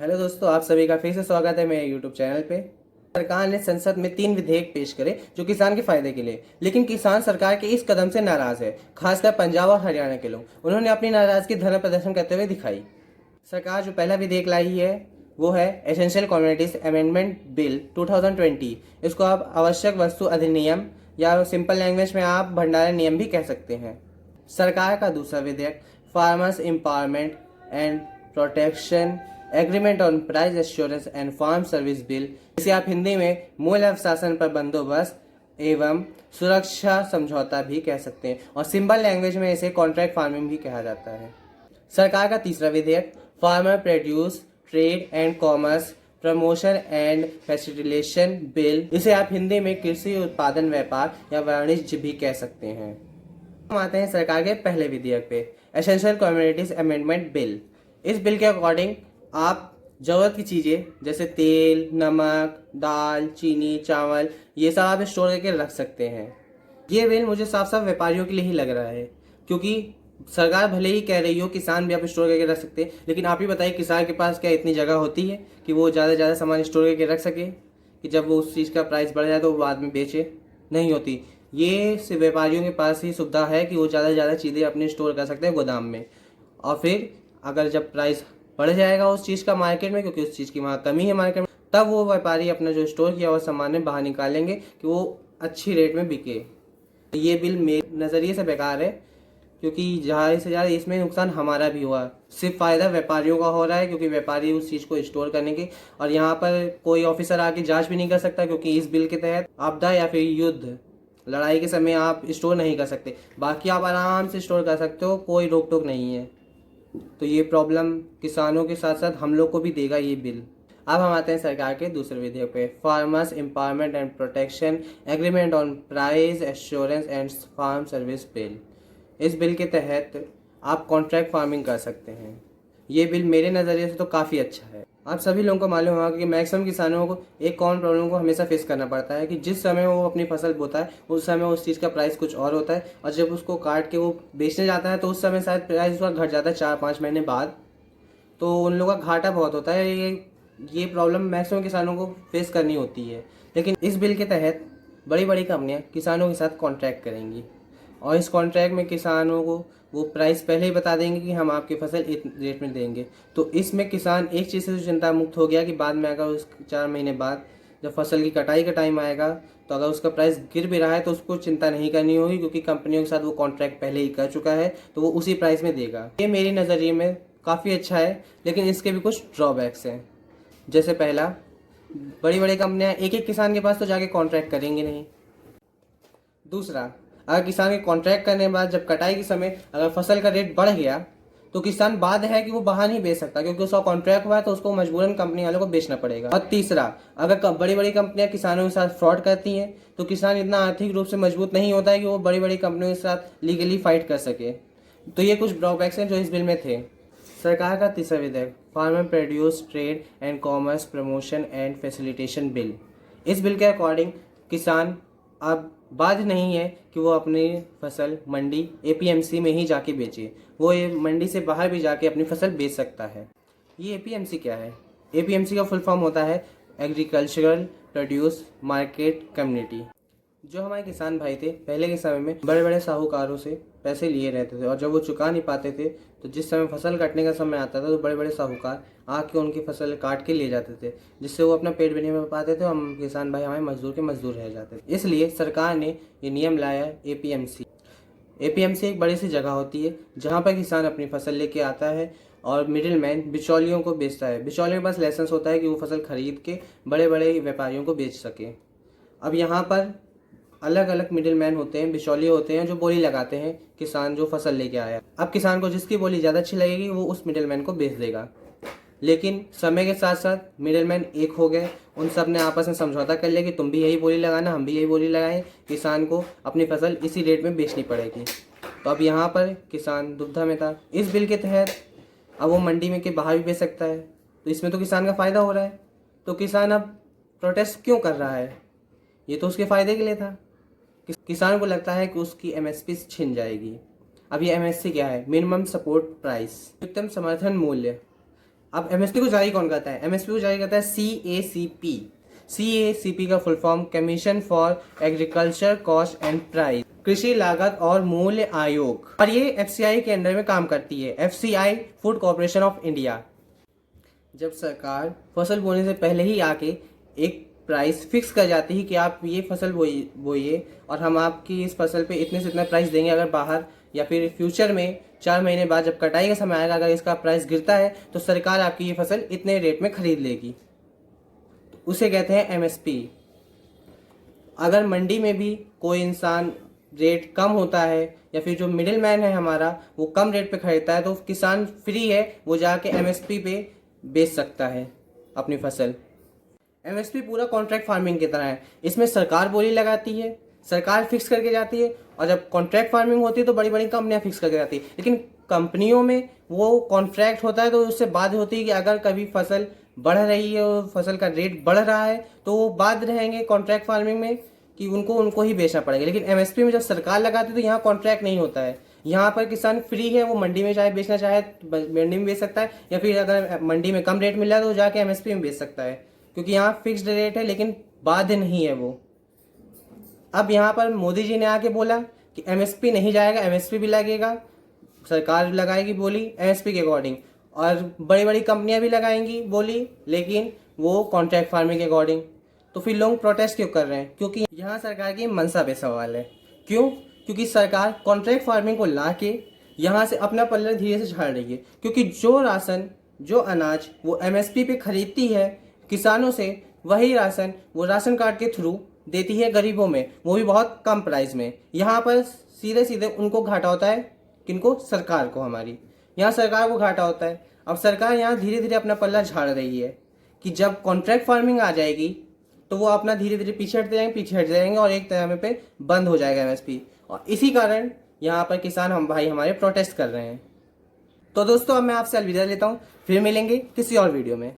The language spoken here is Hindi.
हेलो दोस्तों, आप सभी का फिर से स्वागत है मेरे यूट्यूब चैनल पे। सरकार ने संसद में 3 विधेयक पेश करे जो किसान के फायदे के लिए, लेकिन किसान सरकार के इस कदम से नाराज है। खासकर पंजाब और हरियाणा के लोग उन्होंने अपनी नाराजगी धरना प्रदर्शन करते हुए दिखाई। सरकार जो पहला विधेयक लाई है वो है एसेंशियल कमोडिटीज अमेंडमेंट बिल 2020। इसको आप आवश्यक वस्तु अधिनियम या सिंपल लैंग्वेज में आप भंडारण नियम भी कह सकते हैं। सरकार का दूसरा विधेयक farmers empowerment and protection agreement on price assurance and farm service bill, इसे आप हिंदी में मूल्य अवशासन पर बंदोबस्त एवं सुरक्षा समझौता भी कह सकते हैं और सिंपल लैंग्वेज में इसे कॉन्ट्रैक्ट फार्मिंग भी कहा जाता है। सरकार का तीसरा विधेयक farmer produce trade and commerce promotion and facilitation bill, इसे आप हिंदी में कृषि उत्पादन व्यापार या वाणिज्य भी कह सकते हैं। हम आते हैं सरकार के पहले विधेयक पे, एसेंशियल कमोडिटीज अमेंडमेंट बिल। इस बिल के अकॉर्डिंग आप जरूरत की चीज़ें जैसे तेल, नमक, दाल, चीनी, चावल, ये सब आप स्टोर करके रख सकते हैं। ये बिल मुझे साफ साफ व्यापारियों के लिए ही लग रहा है, क्योंकि सरकार भले ही कह रही हो किसान भी आप स्टोर करके रख सकते हैं, लेकिन आप ही बताइए किसान के पास क्या इतनी जगह होती है कि वो ज़्यादा से ज़्यादा सामान स्टोर करके रख सके कि जब वो उस चीज़ का प्राइस बढ़ जाए तो वो बाद में बेचे? नहीं होती। ये सिर्फ व्यापारियों के पास ही सुविधा है कि वो ज़्यादा से ज़्यादा चीज़ें अपने स्टोर कर सकते हैं गोदाम में, और फिर अगर जब प्राइस बढ़ जाएगा उस चीज़ का मार्केट में, क्योंकि उस चीज़ की वहाँ कमी है मार्केट में, तब वो व्यापारी अपना जो स्टोर किया हुआ सामान है बाहर निकालेंगे कि वो अच्छी रेट में बिके। ये बिल मेरे नज़रिए से बेकार है, क्योंकि ज़्यादा से ज़्यादा इसमें नुकसान हमारा भी हुआ। सिर्फ फ़ायदा व्यापारियों का हो रहा है क्योंकि व्यापारी उस चीज़ को स्टोर करने के, और यहाँ पर कोई ऑफिसर आके जांच भी नहीं कर सकता, क्योंकि इस बिल के तहत आपदा या फिर युद्ध लड़ाई के समय आप स्टोर नहीं कर सकते। बाकी आप आराम से स्टोर कर सकते हो, कोई रोक टोक नहीं है। तो ये प्रॉब्लम किसानों के साथ साथ हम लोग को भी देगा ये बिल। अब हम आते हैं सरकार के दूसरे विधेयक पे, farmers empowerment and protection agreement on price assurance and farm service bill. इस बिल के तहत आप कॉन्ट्रैक्ट फार्मिंग कर सकते हैं। ये बिल मेरे नज़रिए से तो काफ़ी अच्छा है। आप सभी लोगों को मालूम होगा कि मैक्सिमम किसानों को एक कॉमन प्रॉब्लम को हमेशा फेस करना पड़ता है कि जिस समय वो अपनी फसल बोता है उस समय उस चीज़ का प्राइस कुछ और होता है, और जब उसको काट के वो बेचने जाता है तो उस समय शायद प्राइस उसका घट जाता है 4-5 महीने बाद। तो उन लोगों का घाटा बहुत होता है। ये प्रॉब्लम मैक्सिमम किसानों को फेस करनी होती है। लेकिन इस बिल के तहत बड़ी बड़ी कंपनियां किसानों के साथ कॉन्ट्रैक्ट करेंगी, और इस कॉन्ट्रैक्ट में किसानों को वो प्राइस पहले ही बता देंगे कि हम आपकी फसल इस रेट में देंगे। तो इसमें किसान एक चीज़ से चिंता मुक्त हो गया कि बाद में अगर उस 4 महीने बाद जब फसल की कटाई का टाइम आएगा तो अगर उसका प्राइस गिर भी रहा है तो उसको चिंता नहीं करनी होगी, क्योंकि कंपनियों के साथ वो कॉन्ट्रैक्ट पहले ही कर चुका है, तो वो उसी प्राइस में देगा। ये मेरे नज़रिए में काफ़ी अच्छा है, लेकिन इसके भी कुछ ड्रॉबैक्स हैं। जैसे पहला, बड़ी बड़ी कंपनियां एक एक किसान के पास तो जाके कॉन्ट्रैक्ट करेंगे नहीं। दूसरा, अगर किसान के कॉन्ट्रैक्ट करने के बाद जब कटाई के समय अगर फसल का रेट बढ़ गया तो किसान बाध्य है कि वो बाहर नहीं बेच सकता, क्योंकि उसका कॉन्ट्रैक्ट हुआ है तो उसको मजबूरन कंपनी वालों को बेचना पड़ेगा। और तीसरा, अगर बड़ी बड़ी कंपनियां किसानों के साथ फ्रॉड करती हैं तो किसान इतना आर्थिक रूप से मजबूत नहीं होता है कि वो बड़ी बड़ी कंपनियों के साथ लीगली फाइट कर सके। तो ये कुछ ड्रॉबैक्स हैं जो इस बिल में थे। सरकार का तीसरा विधेयक, farmer produce trade and commerce promotion and facilitation bill. इस बिल के अकॉर्डिंग किसान अब बाध्य नहीं है कि वो अपनी फसल मंडी एपीएमसी में ही जाके बेचे, वो ये मंडी से बाहर भी जाके अपनी फसल बेच सकता है। ये एपीएमसी क्या है? एपीएमसी का फुल फॉर्म होता है एग्रीकल्चरल प्रोड्यूस मार्केट कम्युनिटी। जो हमारे किसान भाई थे पहले के समय में बड़े बड़े साहूकारों से पैसे लिए रहते थे, और जब वो चुका नहीं पाते थे तो जिस समय फसल काटने का समय आता था तो बड़े बड़े साहूकार आके उनकी फसल काट के ले जाते थे, जिससे वो अपना पेट भी नहीं भर पाते थे, हम किसान भाई हमारे मजदूर के मजदूर रह जाते थे। इसलिए सरकार ने ये नियम लाया एपीएमसी। एपीएमसी एक बड़ी सी जगह होती है जहाँ पर किसान अपनी फसल लेके आता है और मिडिल मैन बिचौलियों को बेचता है। बिचौलियों के पास लाइसेंस होता है कि वो फसल खरीद के बड़े बड़े व्यापारियों को बेच सके। अब यहाँ पर अलग अलग मिडिल मैन होते हैं, बिचौलिए होते हैं जो बोली लगाते हैं किसान जो फसल लेके आया। अब किसान को जिसकी बोली ज़्यादा अच्छी लगेगी वो उस मिडिल मैन को बेच देगा। लेकिन समय के साथ साथ मिडिल मैन एक हो गए, उन सब ने आपस में समझौता कर लिया कि तुम भी यही बोली लगाना, हम भी यही बोली लगाएं, किसान को अपनी फसल इसी रेट में बेचनी पड़ेगी। तो अब यहाँ पर किसान दुविधा में था। इस बिल के तहत अब वो मंडी में के बाहर भी बेच सकता है, तो इसमें तो किसान का फ़ायदा हो रहा है। तो किसान अब प्रोटेस्ट क्यों कर रहा है? ये तो उसके फ़ायदे के लिए था। किसान को लगता है कि उसकी एमएसपी छिन जाएगी। अब ये एमएसपी क्या है? मिनिमम सपोर्ट प्राइस, न्यूनतम समर्थन मूल्य। अब एमएसपी को जारी कौन करता है? एमएसपी को जारी करता है CACP। CACP का full form commission for agriculture cost and price, कृषि लागत और मूल्य आयोग, और ये FCI के अंडर में काम करती है, FCI food corporation of India. जब सरकार फसल बोने से पहले ही आके एक प्राइस फिक्स कर जाती है कि आप ये फसल बोइए और हम आपकी इस फसल पे इतने से इतना प्राइस देंगे, अगर बाहर या फिर फ्यूचर में 4 महीने बाद जब कटाई का समय आएगा अगर इसका प्राइस गिरता है तो सरकार आपकी ये फसल इतने रेट में खरीद लेगी, उसे कहते हैं MSP। अगर मंडी में भी कोई इंसान रेट कम होता है या फिर जो मिडिल मैन है हमारा वो कम रेट पे खरीदता है तो किसान फ्री है, वो जाके MSP पे बेच सकता है अपनी फसल। MSP पूरा कॉन्ट्रैक्ट फार्मिंग की तरह है, इसमें सरकार बोली लगाती है, सरकार फिक्स करके जाती है, और जब कॉन्ट्रैक्ट फार्मिंग होती है तो बड़ी बड़ी कंपनियां फिक्स करके जाती है। लेकिन कंपनियों में वो कॉन्ट्रैक्ट होता है तो उससे बात होती है कि अगर कभी फसल बढ़ रही है और फसल का रेट बढ़ रहा है तो वो बाध्य रहेंगे कॉन्ट्रैक्ट फार्मिंग में कि उनको ही बेचना पड़ेगा। लेकिन MSP में जब सरकार लगाती है तो यहाँ कॉन्ट्रैक्ट नहीं होता है, यहाँ पर किसान फ्री है, वो मंडी में चाहे बेचना चाहे मंडी में बेच सकता है, या फिर अगर मंडी में कम रेट मिल रहा है तो जाके MSP में बेच सकता है, क्योंकि यहाँ फिक्स्ड रेट है लेकिन बाध्य नहीं है वो। अब यहाँ पर मोदी जी ने आके बोला कि MSP नहीं जाएगा, MSP भी लगेगा, सरकार लगाएगी बोली MSP के अकॉर्डिंग, और बड़ी बड़ी कंपनियां भी लगाएंगी बोली, लेकिन वो कॉन्ट्रैक्ट फार्मिंग के अकॉर्डिंग। तो फिर लोग प्रोटेस्ट क्यों कर रहे हैं? क्योंकि यहाँ सरकार की मंशा पे सवाल है। क्यों? क्योंकि सरकार कॉन्ट्रैक्ट फार्मिंग को ला के यहाँ से अपना पल्ला धीरे से झाड़ रही है, क्योंकि जो राशन जो अनाज वो MSP पे खरीदती है किसानों से, वही राशन वो राशन कार्ड के थ्रू देती है गरीबों में, वो भी बहुत कम प्राइस में। यहाँ पर सीधे सीधे उनको घाटा होता है, किनको? सरकार को, हमारी यहाँ सरकार को घाटा होता है। अब सरकार यहाँ धीरे धीरे अपना पल्ला झाड़ रही है कि जब कॉन्ट्रैक्ट फार्मिंग आ जाएगी तो वो अपना धीरे धीरे पीछे हट जाएंगे और एक तरह पे बंद हो जाएगा MSP, और इसी कारण यहाँ पर किसान हम भाई हमारे प्रोटेस्ट कर रहे हैं। तो दोस्तों अब मैं आपसे अलविदा लेता हूँ, फिर मिलेंगे किसी और वीडियो में।